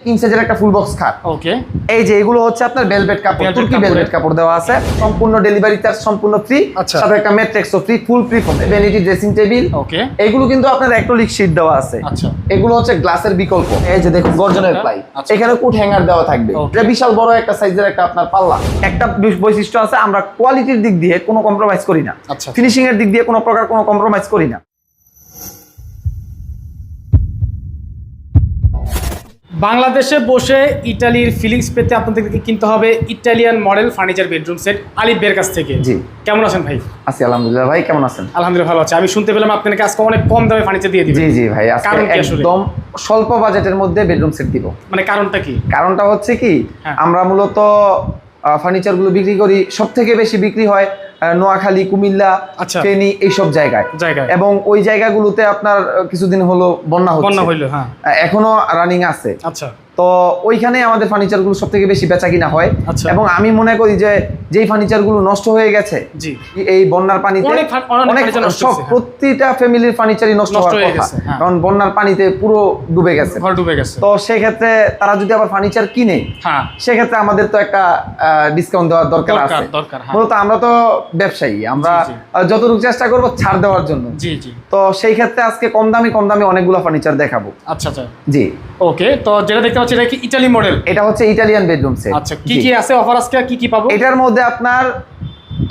King সাইজের একটা full box খাট। ওকে, এই যে এগুলো হচ্ছে আপনার ভেলভেট কাপড়, তুর্কি ভেলভেট কাপড় দেওয়া আছে, সম্পূর্ণ ডেলিভারি চার্জ সম্পূর্ণ ফ্রি, সাথে একটা ম্যাট্রেক্সও free, full free foam, vanity dressing table. Okay, এগুলো কিন্তু আপনার অ্যাক্রিলিক শীট দেওয়া আছে। আচ্ছা, এগুলো হচ্ছে গ্লাসের বিকল্প। এই যে দেখুন গর্জনের প্লাই, এখানে কোট হ্যাঙ্গার দেওয়া থাকবে। এটা বিশাল বড় একটা সাইজের একটা আপনার পাল্লা। একটা বৈশিষ্ট্য আছে, আমরা কোয়ালিটির দিক দিয়ে কোনো কম্প্রোমাইজ করি না, ফিনিশিং এর দিক দিয়ে কোনো প্রকার কোনো কম্প্রোমাইজ করি না। বাংলাদেশে বসে ইটালির ফিলিংস পেতে আপনাদেরকে কিনতে হবে Italian model furniture bedroom set আলিফ বের কাছ থেকে। জি, কেমন আছেন ভাই? আছি আলহামদুলিল্লাহ। ভাই কেমন আছেন? আলহামদুলিল্লাহ ভালো আছি। আমি শুনতে পেলাম আপনাকে আজকে অনেক কম দামে ফার্নিচার দিয়ে দিবেন। জি জি ভাই, আজকে একদম স্বল্প বাজেটের মধ্যে বেডরুম সেট দিব। মানে কারণটা কি? কারণটা হচ্ছে কি, আমরা মূলত ফার্নিচার গুলো বিক্রি করি, সব থেকে বেশি বিক্রি হয় নোয়াখালী, কুমিল্লা, ফেনী এইসব জায়গায়, এবং ওই জায়গাগুলোতে আপনার কিছুদিন হলো বন্যা হলো, এখনো রানিং আছে। আচ্ছা, তো ওইখানে আমাদের ফার্নিচার গুলো সব থেকে বেশি বেচা কিনা হয়। এবং আমি মনে করি যে যেই ফার্নিচার গুলো নষ্ট হয়ে গেছে এই বন্যার পানিতে, প্রতিটা ফ্যামিলির ফার্নিচারই নষ্ট হওয়ার কথা, কারণ বন্যার পানিতে পুরো ডুবে গেছে। তো সেক্ষেত্রে তারা যদি আবার ফার্নিচার কিনে, সেক্ষেত্রে আমাদের তো একটা ডিসকাউন্ট দেওয়ার দরকার আছে। মূলত আমরা তো ব্যবসায়ী, আমরা যতটুকু চেষ্টা করবো ছাড় দেওয়ার জন্য। তো সেই ক্ষেত্রে আজকে কম দামি অনেকগুলো ফার্নিচার দেখাবো। আচ্ছা আচ্ছা, জি ওকে। তো যেটা দেখতে পাচ্ছি এটা কি ইটালি মডেল? এটা হচ্ছে ইটালিয়ান বেডরুম সেট। আচ্ছা, কি কি আছে অফার আজকে, কি কি পাবো? এটার মধ্যে আপনার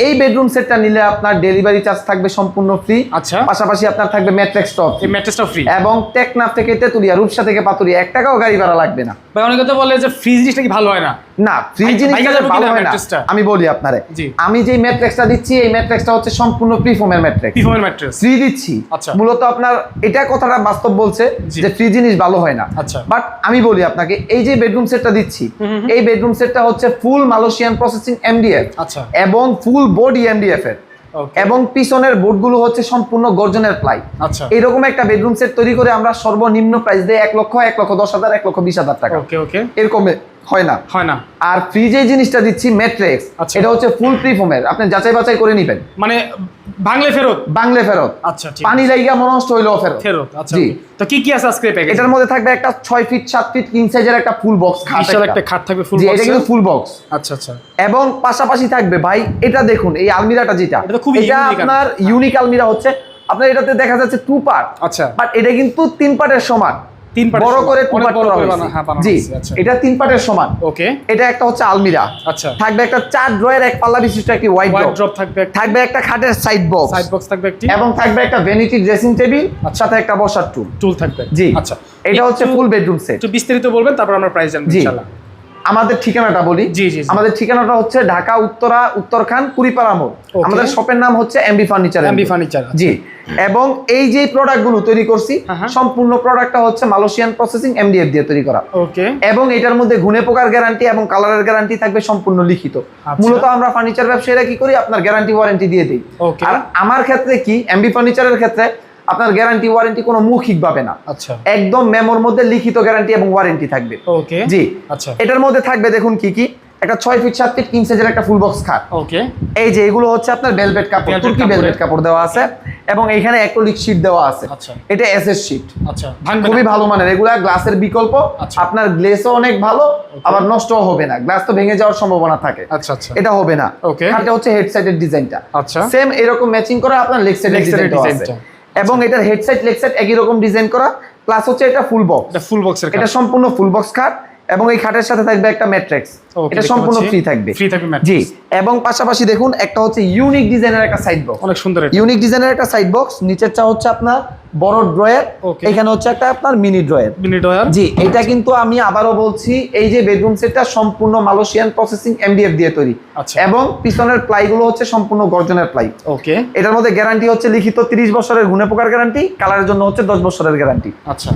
এই বেডরুম সেটটা নিলে আপনার ডেলিভারি চার্জ থাকবে সম্পূর্ণ ফ্রি। আচ্ছা, পাশাপাশি আপনার থাকবে ম্যাট্রেক্সটাও ফ্রি। ম্যাট্রেক্সটাও ফ্রি, এবং টেকনাফ থেকে তেতুলিয়া, রূপসা থেকে পাতুরিয়া 1 টাকাও গাড়ি ভাড়া লাগবে না। ভাই অনেকে তো বলে যে ফ্রি জিনিসটা কি ভালো হয় না? না, ফ্রি জিনিসটা ভালো হয় না। আমি বলি আপনারে, আমি যেই ম্যাট্রেক্সটা দিচ্ছি, এই ম্যাট্রেক্সটা হচ্ছে সম্পূর্ণ প্রি ফোমের ম্যাট্রেক্স। প্রি ফোমের ম্যাট্রেক্স ফ্রি দিচ্ছি। মূলত আপনার এটা কথাটা বাস্তব বলছে যে ফ্রি জিনিস ভালো হয় না। বাট আমি বলি আপনাকে, এই যে বেডরুম সেটটা দিচ্ছি, এই বেডরুম সেটটা হচ্ছে ফুল মালয়েশিয়ান প্রসেসিং এমডিএফ এবং ফুল বডি এমডিএফ এর, এবং পিছনের বোর্ডগুলো হচ্ছে সম্পূর্ণ গর্জনের প্লাই। আচ্ছা, এরকম একটা বেডরুম সেট তৈরি করে আমরা সর্বনিম্ন প্রাইস দেই 1,10,000, 1,20,000 টাকা। ওকে ওকে, এরকম হয় না। আর ফ্রি যে জিনিসটা দিচ্ছি ম্যাট্রেক্স, এটা হচ্ছে ফুল প্রি ফোমের, আপনি যাচাই বাছাই করে নেবেন, মানে বাংলা ফেরত। আচ্ছা, পানি লাইগা নষ্ট হইলো ফেরত। আচ্ছা, জি। তো কি কি আছে আজকে প্যাকেজে? এটার মধ্যে থাকবে একটা 6 ফিট 7 ফিট কিং সাইজের একটা ফুল বক্স খাট, একটা খাট থাকবে ফুল বক্স। এটা কিন্তু ফুল বক্স। আচ্ছা আচ্ছা, এবং পাশাপাশি থাকবে ভাই, এটা দেখুন এই আলমিরাটা যেটা, এটা আপনার ইউনিক আলমিরা হচ্ছে আপনার, এটাতে দেখা যাচ্ছে 2 পার্ট। আচ্ছা, বাট এটা কিন্তু 3 পার্টের সমান, বড় করে 2 পার্ট করা হয়েছে। জি, এটা 3 পার্টের সমান। ওকে, এটা একটা হচ্ছে আলমিরা। আচ্ছা, থাকবে একটা 4 ড্রয়ার 1 পাল্লা বিশিষ্ট একটি ওয়াইড ড্রপ থাকবে একটা খাটের সাইড বক্স থাকবে একটি, এবং থাকবে একটা ভ্যানিটি ড্রেসিং টেবিল, সাথে একটা বসার টুল থাকবে। জি, আচ্ছা, এটা হচ্ছে ফুল বেডরুম সেট। একটু বিস্তারিত বলবেন, তারপর আমরা প্রাইস জানবো ইনশাআল্লাহ। আমাদের ঠিকানাটা বলি। আমাদের ঠিকানাটা হচ্ছে ঢাকা উত্তরখান কুড়িপাড়া মোড়। আমাদের শপের নাম হচ্ছে এমবি ফার্নিচার। জি, এবং এই যে প্রোডাক্টগুলো তৈরি করছি, সম্পূর্ণ প্রোডাক্টটা হচ্ছে মালয়েশিয়ান প্রসেসিং এমডিএফ দিয়ে তৈরি করা। ওকে, এবং এটার মধ্যে ঘুণে পোকার গ্যারান্টি এবং কালারের গ্যারান্টি থাকবে সম্পূর্ণ লিখিত। মূলত আমরা ফার্নিচার ব্যবসায়ীরা কি করি, আপনার গ্যারান্টি ওয়ারেন্টি দিয়ে দিই। আর আমার ক্ষেত্রে কি, এমবি ফার্নিচারের ক্ষেত্রে আপনার গ্যারান্টি ওয়ারেন্টি কোনো মৌখিক ভাবে না, আচ্ছা, একদম মেমোর মধ্যে লিখিত গ্যারান্টি এবং ওয়ারেন্টি থাকবে। ওকে, জি। আচ্ছা, এটার মধ্যে থাকবে দেখুন কি কি, একটা 6 ফিট 7 ফিট কিং সাইজের একটা ফুল বক্স খাট। ওকে, এই যে এগুলো হচ্ছে আপনার ভেলভেট কাপড়, তুর্কি ভেলভেট কাপড় দেওয়া আছে, এবং এইখানে অ্যাক্রিলিক শীট দেওয়া আছে। আচ্ছা, এটা এসএস শীট। আচ্ছা, খুবই ভালো মানের, এগুলা গ্লাসের বিকল্প। আপনার গ্লেসও অনেক ভালো, আবার নষ্টও হবে না, গ্লাস তো ভেঙে যাওয়ার সম্ভাবনা থাকে। আচ্ছা আচ্ছা, এটা হবে না। ওকে, এটা হচ্ছে হেড সাইডের ডিজাইনটা। আচ্ছা, সেম এরকম ম্যাচিং করা আপনার লেগ সাইডের ডিজাইনটা, এবং এটার হেড সাইড লেগ সাইড একই রকম ডিজাইন করা, প্লাস হচ্ছে এটা ফুল বক্স, এটা সম্পূর্ণ ফুল বক্স খাট, এবং এই খাটের সাথে থাকবে একটা ম্যাট্রেক্স, এটা সম্পূর্ণ ফ্রি থাকবে। জি, এবং পাশাপাশি দেখুন একটা হচ্ছে ইউনিক ডিজাইনের একটা সাইড বক্স, অনেক সুন্দর ইউনিক ডিজাইনের একটা সাইড বক্স। নিচেরটা হচ্ছে আপনার বড় ড্রয়ার, এখানে হচ্ছে একটা আপনার মিনি ড্রয়ার। জি, এটা কিন্তু আমি আবারও বলছি, এই যে বেডরুম সেটটা সম্পূর্ণ মালয়েশিয়ান প্রসেসিং এমডিএফ দিয়ে তৈরি, এবং পিছনের প্লাইগুলো হচ্ছে সম্পূর্ণ গর্জনের প্লাই। ওকে, এটার মধ্যে গ্যারান্টি হচ্ছে লিখিত 30 বছরের ঘুণে পোকার গ্যারান্টি, কালারের জন্য হচ্ছে 10 বছরের গ্যারান্টি। আচ্ছা,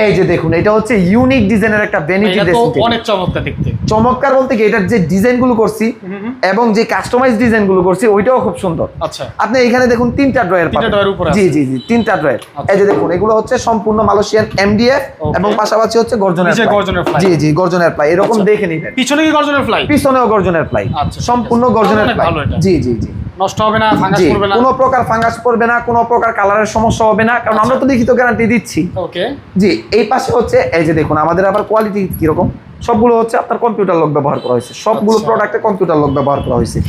এই যে দেখুন এটা হচ্ছে ইউনিক ডিজাইনের একটা ভ্যানিটি ড্রেসিং টেবিল, অনেক চমৎকার দেখতে। চমৎকার বলতে কি, এটার যে ডিজাইনগুলো করছি এবং যে কাস্টমাইজ ডিজাইনগুলো করছি ওইটাও খুব সুন্দর। আচ্ছা, আপনি এখানে দেখুন 3টা ড্রয়ার পাবেন। জি জি জি, 3টা ড্রয়ার। এই যে দেখুন এগুলো হচ্ছে সম্পূর্ণ মালয়েশিয়ান এমডিএফ, এবং পাশাপাশি হচ্ছে গর্জনের প্লাই। জি জি, গর্জনের প্লাই, এরকম দেখে নিবেন। পিছনে কি গর্জনের প্লাই? পিছনেও গর্জনের প্লাই, সম্পূর্ণ গর্জনের প্লাই। জি জি জি, নষ্ট হবে না, ফাঙ্গাস জি, পড়বে না, কোনো প্রকার ফাঙ্গাস পড়বে না, কোনো প্রকার কালারের সমস্যা হবে না, কারণ আমরা তো লিখিত গ্যারান্টি দিচ্ছি। ওকে জি, এই পাশে হচ্ছে এই যে দেখুন আমাদের আবার কোয়ালিটি কিরকম, সবগুলো হচ্ছে আপনার কম্পিউটার লক ব্যবহার করা হয়েছে, সবগুলো প্রোডাক্টে কম্পিউটার লক ব্যবহার করা হয়েছে।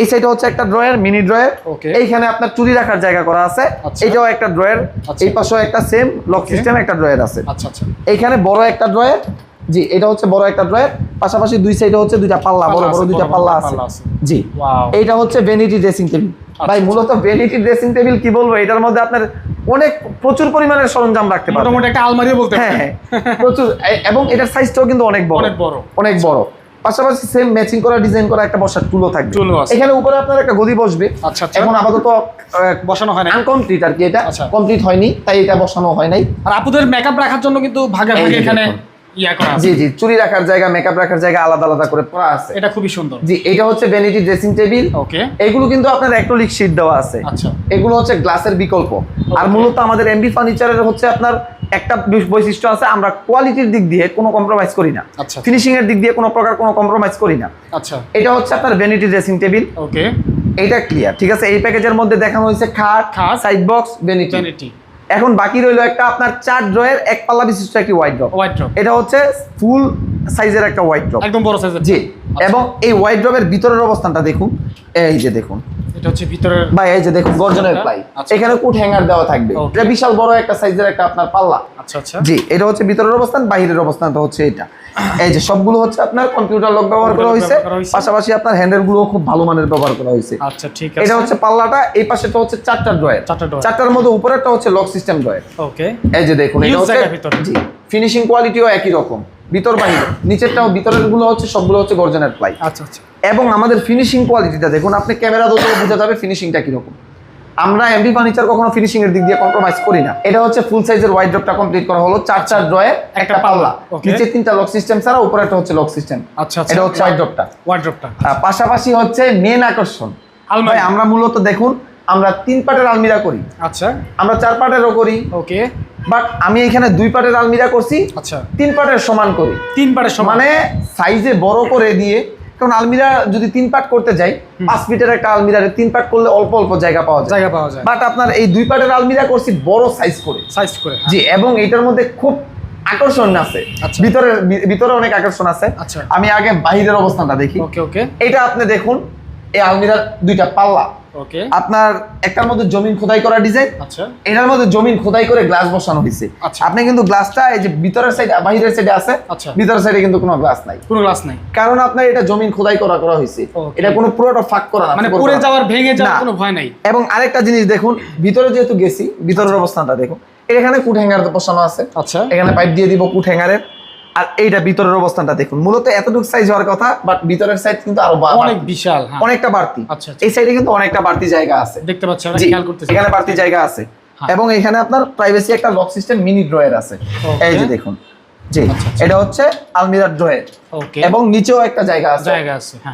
এই সাইডে হচ্ছে একটা ড্রয়ার, মিনি ড্রয়ার, এইখানে আপনার চুরি রাখার জায়গা করা আছে, এটাও একটা ড্রয়ার, এই পাশেও একটা সেম লক সিস্টেম একটা ড্রয়ার আছে। আচ্ছা আচ্ছা, এইখানে বড় একটা ড্রয়ার, জি এটা হচ্ছে বড় একটা ড্রয়ার, পাশাপাশি দুই সাইডে হচ্ছে দুইটা পাল্লা, বড় বড় দুইটা পাল্লা আছে। জি, এইটা হচ্ছে ভ্যানিটি ড্রেসিং টেবিল। ভাই মূলত ভ্যানিটি ড্রেসিং টেবিল কি বলবো, এটার মধ্যে আপনার অনেক প্রচুর পরিমাণের সরঞ্জাম রাখতে পারবেন, মোটামুটি একটা আলমারিও বলতে পারেন। হ্যাঁ প্রচুর, এবং এটার সাইজটাও কিন্তু অনেক বড়, অনেক বড়। পাশাপাশি সেম ম্যাচিং করা ডিজাইন করা একটা বসার টুলও থাকবে এখানে উপরে, আপনার একটা গদি বসবে। আচ্ছা, এখন আপাতত বসানো হয় না, আনকমপ্লিট আর কি, এটা কমপ্লিট হয়নি, তাই এটা বসানো হয় নাই। আর আপুদের মেকআপ রাখার জন্য কিন্তু ভাগে ভাগে এখানে ইয়া করা আছে। জি জি, চুরি রাখার জায়গা, মেকআপ রাখার জায়গা আলাদা আলাদা করে করা আছে, এটা খুবই সুন্দর। জি, এটা হচ্ছে ভ্যানিটি ড্রেসিং টেবিল। ওকে, এগুলো কিন্তু আপনার অ্যাক্রিলিক শীট দেওয়া আছে। আচ্ছা, এগুলো হচ্ছে গ্লাসের বিকল্প। আর মূলত আমাদের এমবি ফার্নিচারের হচ্ছে আপনার একটা বৈশিষ্ট্য আছে, আমরা কোয়ালিটির দিক দিয়ে কোনো কম্প্রোমাইজ করি না, ফিনিশিং এর দিক দিয়ে কোনো প্রকার কোনো কম্প্রোমাইজ করি না। আচ্ছা, এটা হচ্ছে আপনার ভ্যানিটি ড্রেসিং টেবিল। ওকে, এটা ক্লিয়ার, ঠিক আছে। এই প্যাকেজের মধ্যে দেখানো হয়েছে খাট, সাইড বক্স, ভ্যানিটি। এখন বাকি রইলো একটা আপনার 4 ড্রয়ার, এক পাল্লা বিশিষ্ট একটি ওয়াইড্রপ। এটা হচ্ছে ফুল সাইজের একটা ওয়াইড্রপ, একদম বড় সাইজের। জি, এবং এই ওয়াইড্রপের ভিতরের অবস্থানটা দেখুন, এই যে দেখুন, এটা হচ্ছে ভিতরের, ভাই এই যে দেখুন গর্জনের প্লাই, এখানে কুট হ্যাঙ্গার দেওয়া থাকবে, এটা বিশাল বড় একটা সাইজের একটা আপনার পাল্লা। আচ্ছা আচ্ছা, জি, এটা হচ্ছে ভিতরের অবস্থান, বাইরের অবস্থানটা হচ্ছে এটা। এই যে সবগুলো হচ্ছে আপনার কম্পিউটার লক ব্যবহার করা হয়েছে, পাশাপাশি আপনার হ্যান্ডেল গুলো খুব ভালো মানের ব্যবহার করা হয়েছে। আচ্ছা ঠিক আছে, এটা হচ্ছে পাল্লাটা, এই পাশেটা হচ্ছে 4টা ড্রয়ার, 4টার মধ্যে উপরেরটা হচ্ছে লক সিস্টেম ড্রয়ার। ওকে, এই যে দেখুন, এটা হচ্ছে জি, ফিনিশিং কোয়ালিটিও একই রকম, ভিতর বাইরে, নিচেরটাও, ভিতরের গুলো হচ্ছে সবগুলো হচ্ছে গর্জনের প্লাই। আচ্ছা আচ্ছা, এবং আমাদের ফিনিশিং কোয়ালিটিটা দেখুন, আপনি ক্যামেরা ধরে বোঝা যাবে ফিনিশিংটা কিরকম। আমরা এমবি ফার্নিচার কখনো ফিনিশিং এর দিক দিয়ে কম্প্রোমাইজ করি না। এটা হচ্ছে ফুল সাইজের ওয়াইড্রপটা কমপ্লিট করা হলো, 4 ড্রয়ার, একটা পাল্লা, নিচে 3টা লক সিস্টেম ছাড়া উপরে একটা হচ্ছে লক সিস্টেম। আচ্ছা, এটা হচ্ছে ওয়াইড্রপটা। পাশাপাশি হচ্ছে মেন আকর্ষণ আলমারি। আমরা মূলত দেখুন, আমরা 3 পাটের আলমিরা করি, আচ্ছা, আমরা 4 পাটেরও করি, ওকে, বাট আমি এখানে 2 পাটের আলমিরা করছি, আচ্ছা, 3 পাটের সমান করি, 3 পাটের সমান, মানে সাইজে বড় করে দিয়ে। কারণ আলমিরা যদি 3 পাট করতে যাই, 5 ফিটের একটা আলমিরারে 3 পাট করলে অল্প অল্প জায়গা পাওয়া যায়। বাট আপনার এই 2 পাটের আলমিরা করছি বড় সাইজ করে, জি, এবং এটার মধ্যে খুব আকর্ষণ আছে, ভিতরে অনেক আকর্ষণ আছে। আমি আগে বাইরের অবস্থানটা দেখি। ওকে ওকে, এটা আপনি দেখুন, এই আলমিরার 2টা পাল্লা, ওকে, আপনার একটার মধ্যে জমিন খোদাই করা ডিজাইন, আচ্ছা, এটার মধ্যে জমিন খোদাই করে গ্লাস বসানো হয়েছে। আপনি কিন্তু গ্লাসটা এই যে ভিতরের সাইডে, বাইরের সাইডে আছে, ভিতরের সাইডে কিন্তু কোনো গ্লাস নাই, কারণ আপনার এটা জমিন খোদাই করা হয়েছে, এটা কোনো পুরোটা ফাঁক করা না, মানে পড়ে যাওয়ার, ভেঙে যাওয়ার কোনো ভয় নাই। এবং আরেকটা জিনিস দেখুন, ভিতরে যেহেতু গেছি, ভিতরের অবস্থানটা দেখুন, এখানে কুট হ্যাঙ্গার বসানো আছে, আচ্ছা, এখানে পাইপ দিয়ে দিব কুট হ্যাঙ্গারের। আর এইটা ভিতরের অবস্থানটা দেখুন, মূলত এতটুকু সাইজ হওয়ার কথা, বাট ভিতরের সাইজ কিন্তু আরো অনেক বিশাল, অনেকটা বাড়তি। এই সাইডে কিন্তু অনেকটা বাড়তি জায়গা আছে, দেখতে পাচ্ছেন, এখানে বাড়তি জায়গা আছে। এবং এখানে আপনার প্রাইভেসি একটা লক সিস্টেম মিনি ড্রয়ার আছে, এই যে দেখুন, জি, এটা হচ্ছে আলমিরার ড্রয়ার, এবং নিচেও একটা জায়গা আছে।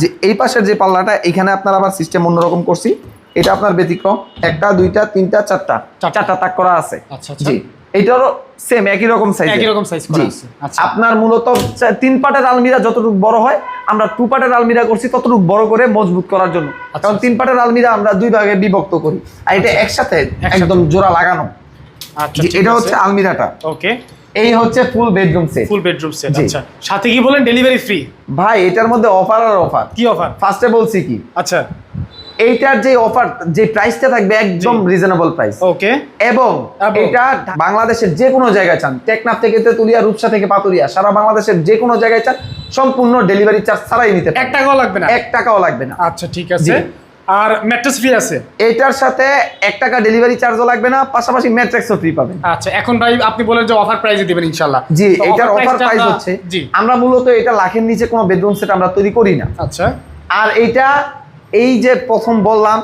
যে এই পাশের যে পাল্লাটা, এখানে আপনার আবার সিস্টেম অন্যরকম করছি, এটা আপনার ব্যতিক্রম, 1টা 2টা 3টা 4টা তাক করা আছে। জি, এটারও সেম একই রকম সাইজ করা আছে। আপনার মূলত 3 পাটের আলমিরা যতটুকু বড় হয়, আমরা 2 পাটের আলমিরা করছি ততটুকু বড় করে মজবুত করার জন্য, কারণ 3 পাটের আলমিরা আমরা 2 ভাগে বিভক্ত করি, আর এটা একসাথে একদম জোড়া লাগানো। এটা হচ্ছে আলমিরাটা, ওকে। এই হচ্ছে ফুল বেডরুম সেট, আচ্ছা, সাথে কি বলেন ডেলিভারি ফ্রি? ভাই এটার মধ্যে অফার আর অফার। কি অফার? ফার্স্টে বলছি কি, আচ্ছা, এইটার যে অফার, যে প্রাইসটা থাকবে একদম রিজনেবল প্রাইস, ওকে, এবং এটা বাংলাদেশের যে কোনো জায়গায় চান, টেকনাফ থেকে তেতুলিয়া, রূপসা থেকে পাতুরিয়া, সারা বাংলাদেশের যে কোনো জায়গায় চান, সম্পূর্ণ ডেলিভারি চার্জ ছাড়াই নিতে পারেন, 1 টাকাও লাগবে না, 1 টাকাও লাগবে না। আচ্ছা ঠিক আছে, আর ম্যাট্রেস ফ্রি আছে এটার সাথে, 1 টাকা ডেলিভারি চার্জও লাগবে না, পাশাপাশি ম্যাট্রেসও ফ্রি পাবেন। আচ্ছা, এখন ভাই আপনি বলেন যে অফার প্রাইসে দিবেন ইনশাআল্লাহ। জি, এটার অফার প্রাইস হচ্ছে, আমরা মূলত এটা লাখের নিচে কোনো বেডরুম সেট আমরা তৈরি করি না। আচ্ছা, আর এইটা, এই যে প্রথম বললাম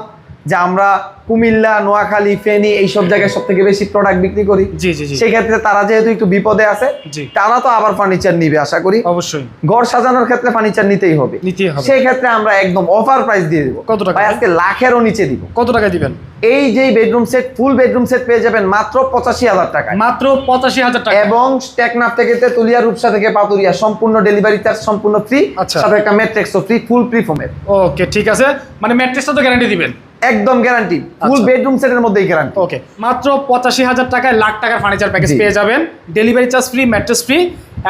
যে আমরা কুমিল্লা, নোয়াখালী, ফেনী এইসব জায়গায় সব থেকে বেশি প্রোডাক্ট বিক্রি করি। জি জি জি। সেই ক্ষেত্রে তারা যেহেতু একটু বিপদে আছে, তারা তো আবার ফার্নিচার নিবে আশা করি। অবশ্যই ঘর সাজানোর ক্ষেত্রে ফার্নিচার নিতেই হবে। সেই ক্ষেত্রে আমরা একদম অফার প্রাইস দিয়ে দিব। কত টাকা? ভাই আজকে লাখেরও নিচে দিব। কত টাকা দিবেন? এই যে bedroom set, full bedroom set পেয়ে যাবেন মাত্র 85,000 টাকা। মাত্র 85,000 টাকা। এবং টেকনাফ থেকে তেতুলিয়া, রূপসা থেকে পাতুরিয়া সম্পূর্ণ ডেলিভারি চার্জ সম্পূর্ণ ফ্রি। সাথে একটা ম্যাট্রেক্সও ফ্রি, ফুল প্রি ফোমের। ওকে ঠিক আছে, মানে ম্যাট্রেসটা তো গ্যারান্টি দিবেন? একদম গ্যারান্টি, ফুল বেডরুম সেটের মধ্যেই গ্যারান্টি। ওকে, মাত্র 85,000 টাকায় লাখ টাকার ফার্নিচার প্যাকেজ পেয়ে যাবেন, delivery charge free, mattress free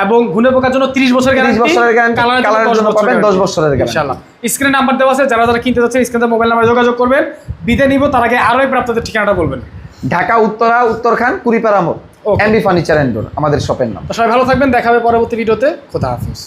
এবং ঘুনে পোকার জন্য 30 বছরের গ্যারান্টি, 30 বছরের গ্যারান্টি, কালারের জন্য পাবেন 10 বছরের গ্যারান্টি ইনশাআল্লাহ। স্ক্রিনে নাম্বার দেওয়া আছে, যারা যারা কিনতে যাচ্ছে স্ক্রিনে মোবাইল নাম্বারে যোগাযোগ করবেন। বিদায় নিব, তার আগে আরো একবার আপনাদের ঠিকানাটা বলবেন। ঢাকা উত্তরা, উত্তরখান, কুড়িপাড়া মোড়, এমবি ফার্নিচার এন্ড ডোর আমাদের শপের নাম। সবাই ভালো থাকবেন, দেখা হবে পরবর্তী ভিডিওতে। খোদা হাফেজ।